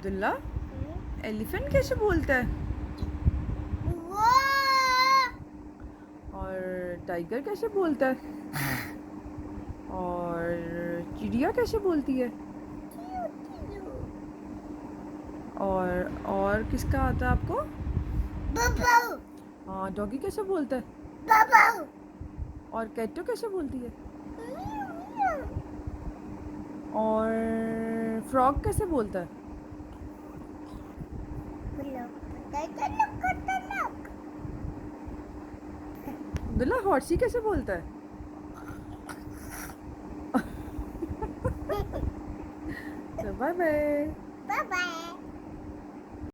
Abdullah, elephant कैसे बोलता है? और टाइगर कैसे बोलता है? और चिड़िया कैसे बोलती है? और किसका आता है आपको? हाँ, डॉगी कैसे बोलता है? और कैटो कैसे बोलती है? और फ्रॉग कैसे बोलता है? अब्दुल्ला, हॉर्सी कैसे बोलता है? तो बाय बाय।